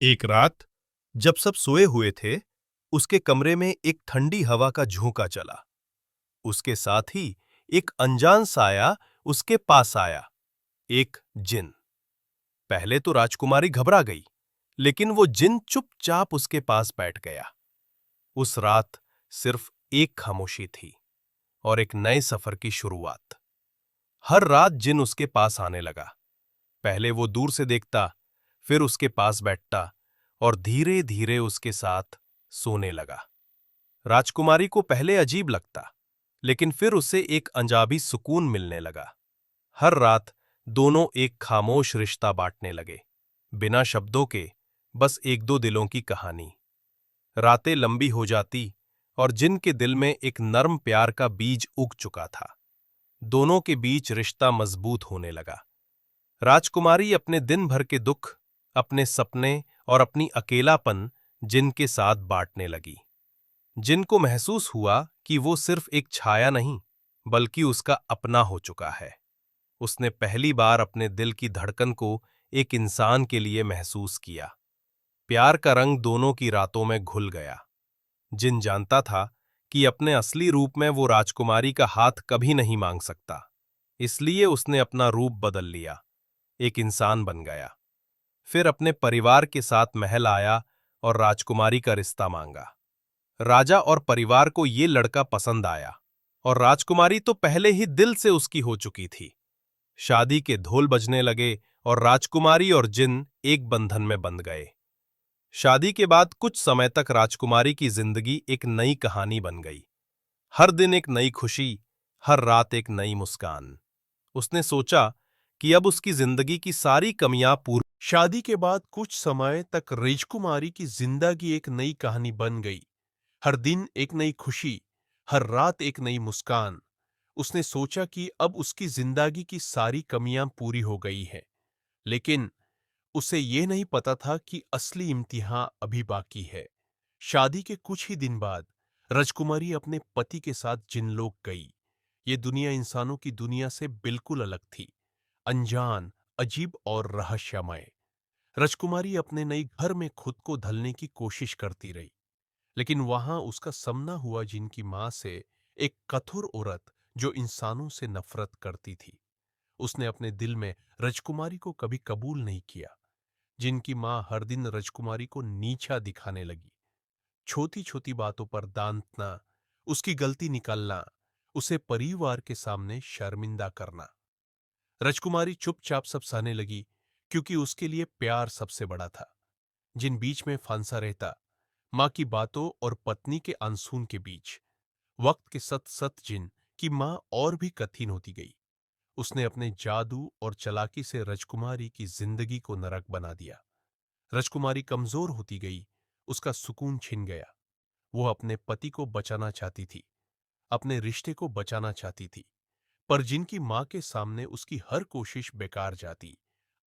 एक रात जब सब सोए हुए थे, उसके कमरे में एक ठंडी हवा का झोंका चला। उसके साथ ही एक अनजान साया उसके पास आया, एक जिन। पहले तो राजकुमारी घबरा गई, लेकिन वो जिन चुपचाप उसके पास बैठ गया। उस रात सिर्फ एक खामोशी थी और एक नए सफर की शुरुआत। हर रात जिन उसके पास आने लगा। पहले वो दूर से देखता, फिर उसके पास बैठता और धीरे धीरे उसके साथ सोने लगा। राजकुमारी को पहले अजीब लगता, लेकिन फिर उसे एक अनजाबी सुकून मिलने लगा। हर रात दोनों एक खामोश रिश्ता बांटने लगे, बिना शब्दों के, बस एक दो दिलों की कहानी। रातें लंबी हो जाती और जिन के दिल में एक नर्म प्यार का बीज उग चुका था। दोनों के बीच रिश्ता मजबूत होने लगा। राजकुमारी अपने दिन भर के दुख, अपने सपने और अपनी अकेलापन जिन के साथ बांटने लगी। जिन को महसूस हुआ कि वो सिर्फ एक छाया नहीं, बल्कि उसका अपना हो चुका है। उसने पहली बार अपने दिल की धड़कन को एक इंसान के लिए महसूस किया। प्यार का रंग दोनों की रातों में घुल गया। जिन जानता था कि अपने असली रूप में वो राजकुमारी का हाथ कभी नहीं मांग सकता, इसलिए उसने अपना रूप बदल लिया, एक इंसान बन गया। फिर अपने परिवार के साथ महल आया और राजकुमारी का रिश्ता मांगा। राजा और परिवार को ये लड़का पसंद आया और राजकुमारी तो पहले ही दिल से उसकी हो चुकी थी। शादी के ढोल बजने लगे और राजकुमारी और जिन एक बंधन में बंध गए। शादी के बाद कुछ समय तक राजकुमारी की जिंदगी एक नई कहानी बन गई। हर दिन एक नई खुशी, हर रात एक नई मुस्कान। उसने सोचा कि अब उसकी जिंदगी की सारी कमियां पूरी। शादी के बाद कुछ समय तक राजकुमारी की जिंदगी एक नई कहानी बन गई। हर दिन एक नई खुशी, हर रात एक नई मुस्कान। उसने सोचा कि अब उसकी जिंदगी की सारी कमियां पूरी हो गई हैं। लेकिन उसे यह नहीं पता था कि असली इम्तिहान अभी बाकी है। शादी के कुछ ही दिन बाद राजकुमारी अपने पति के साथ जिनलोक गई। ये दुनिया इंसानों की दुनिया से बिल्कुल अलग थी, अनजान, अजीब और रहस्यमय। राजकुमारी अपने नई घर में खुद को ढलने की कोशिश करती रही, लेकिन वहां उसका सामना हुआ जिनकी मां से, एक कठोर औरत जो इंसानों से नफरत करती थी। उसने अपने दिल में राजकुमारी को कभी कबूल नहीं किया। जिनकी मां हर दिन राजकुमारी को नीचा दिखाने लगी, छोटी छोटी बातों पर दांतना, उसकी गलती निकालना, उसे परिवार के सामने शर्मिंदा करना। राजकुमारी चुपचाप सब सहने लगी, क्योंकि उसके लिए प्यार सबसे बड़ा था। जिन बीच में फंसा रहता, मां की बातों और पत्नी के अनसुन के बीच। वक्त के सत सत जिन की मां और भी कठिन होती गई। उसने अपने जादू और चालाकी से राजकुमारी की जिंदगी को नरक बना दिया। राजकुमारी कमजोर होती गई, उसका सुकून छिन गया। वो अपने पति को बचाना चाहती थी, अपने रिश्ते को बचाना चाहती थी, पर जिनकी मां के सामने उसकी हर कोशिश बेकार जाती।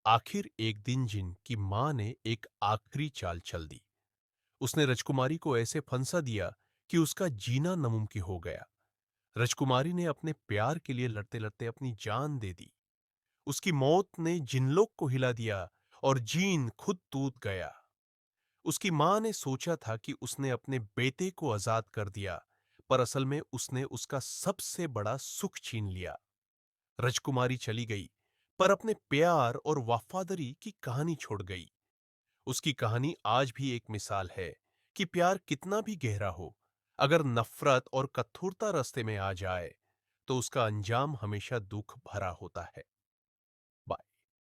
आखिर एक दिन जिन की मां ने एक आखिरी चाल चल दी। उसने राजकुमारी को ऐसे फंसा दिया कि उसका जीना नामुमकिन हो गया। राजकुमारी ने अपने प्यार के लिए लड़ते लड़ते अपनी जान दे दी। उसकी मौत ने जिनलोक को हिला दिया और जीन खुद टूट गया। उसकी मां ने सोचा था कि उसने अपने बेटे को आजाद कर दिया, पर असल में उसने उसका सबसे बड़ा सुख छीन लिया। राजकुमारी चली गई, पर अपने प्यार और वफादारी की कहानी छोड़ गई। उसकी कहानी आज भी एक मिसाल है कि प्यार कितना भी गहरा हो, अगर नफरत और कठोरता रास्ते में आ जाए, तो उसका अंजाम हमेशा दुख भरा होता है।